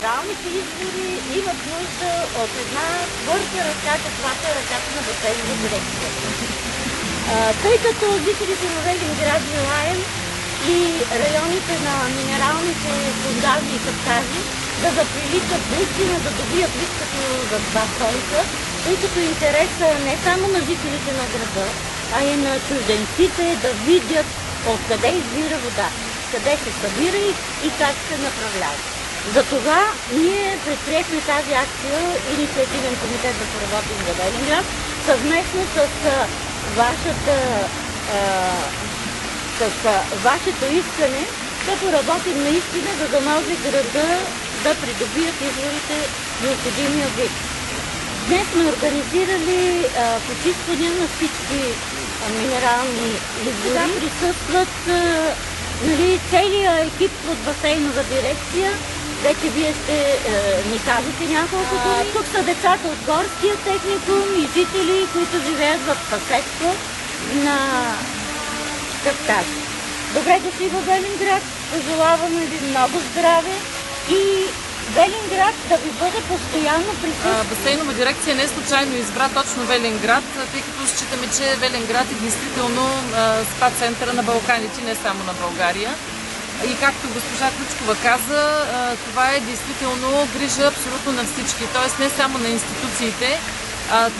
Генералните избори имат нужда от една твърда ръка, каквато е ръката на басейнова дирекция. Тъй като жителите на Велинград, желаем и районите на минералните фундази и каптажи да заприличат наистина, да добият липката за това столица, тъй като интереса е не само на жителите на града, а и на чужденците да видят откъде избира вода, къде се събира и как се направлява. Затова ние предприехме тази акция, инициативен комитет да поработим за Велинград, съвместно с вашето искане, като работим наистина, за да може града да придобият изворите необходимия вид. Днес сме организирали почиствания на всички минерални извори. Присъстват целият екип от басейнова дирекция. Вече вие ще ни кажете няколко думи. Тук са децата от горския техникум и жители, които живеят в съседство на Каптаж. Добре дошли в Велинград, пожелаваме ви много здраве и Велинград да ви бъде постоянно присъствие. Басейнова дирекция не случайно избра точно Велинград, тъй като считаме, че Велинград е действително спа центъра на Балканите, не само на България. И както госпожа Ключкова каза, това е действително грижа абсолютно на всички, т.е. не само на институциите,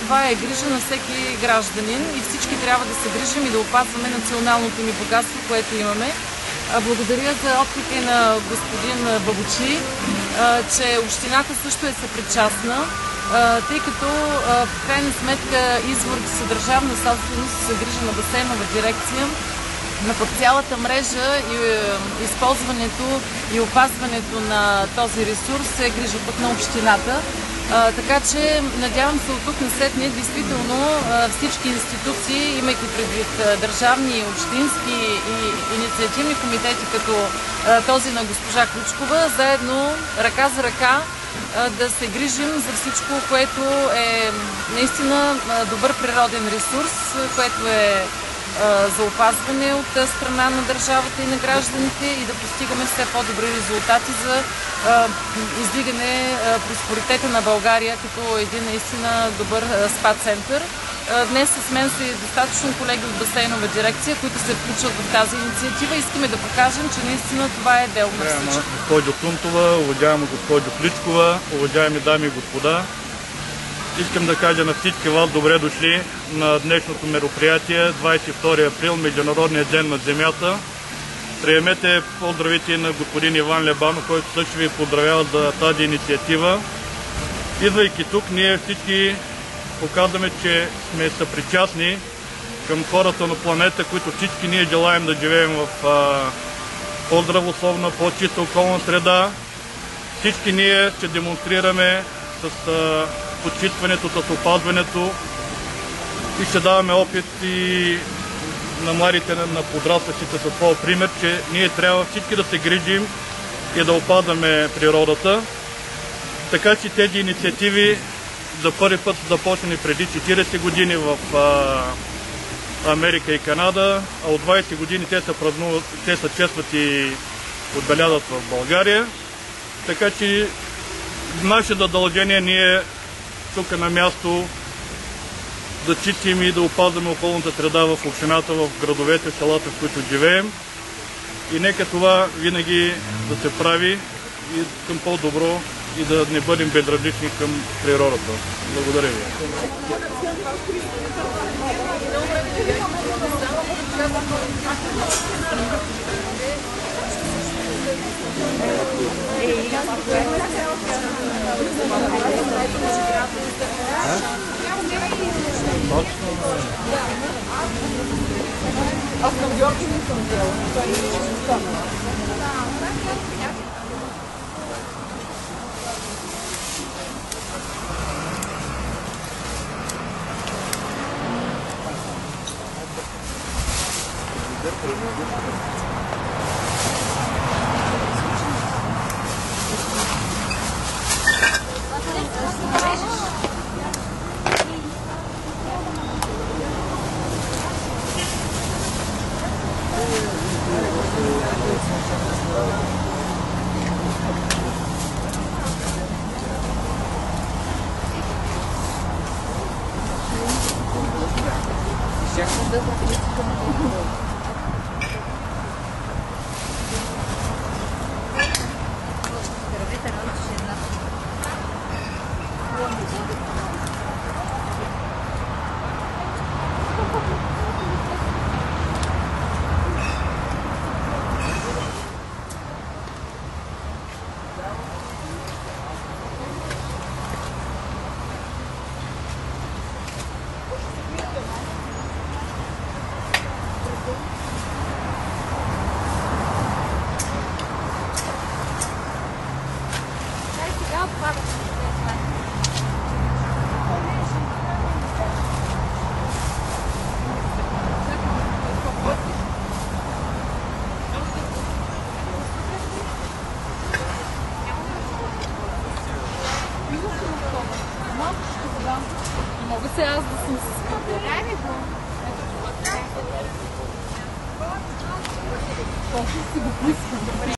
това е грижа на всеки гражданин и всички трябва да се грижим и да опазваме националното ни богатство, което имаме. Благодаря за отклика на господин Бабучи, че общината също е съпричастна, тъй като в крайна сметка изворите са държавна собственост, се грижа на басейнова дирекция, на под цялата мрежа и използването и опазването на този ресурс е грижа пък на общината. Така че надявам се от тук насетне действително всички институции, имайки предвид държавни, общински и инициативни комитети като този на госпожа Ключкова, заедно ръка за ръка да се грижим за всичко, което е наистина добър природен ресурс, което е за опазване от страна на държавата и на гражданите и да постигаме все по-добри резултати за издигане просперитета на България като един наистина добър спа център. Днес с мен са достатъчно колеги от басейнова дирекция, които се включват в тази инициатива. Искаме да покажем, че наистина това е дело на всички. Госпожо Тунтова, уважаема госпожо Кличкова, уважаеми дами и господа, искам да кажа на всички вас добре дошли на днешното мероприятие 22 април, Международния ден на земята. Приемете поздравите на господин Иван Лебанов, който също ви поздравява за тази инициатива. Идвайки тук, ние всички показваме, че сме съпричастни към хората на планета, които всички ние желаем да живеем в по-здравословна, по-чиста околна среда. Всички ние ще демонстрираме с почистването, с опазването и ще даваме опит и на младите, на подрастващите с това пример, че ние трябва всички да се грижим и да опазваме природата. Така че тези инициативи за първи път са започнали преди 40 години в Америка и Канада, а от 20 години те се честват и отбелязват в България. Така че наше задължение ние тук на място да чистим и да опазваме околната среда в общината, в градовете, в селата, в които живеем. И нека това винаги да се прави и към по-добро и да не бъдем безразлични към природата. Благодаря ви. Аз на Георги не съм взела, той не ще остана. Мога се аз да съм се скъпила. Точно си го поискам.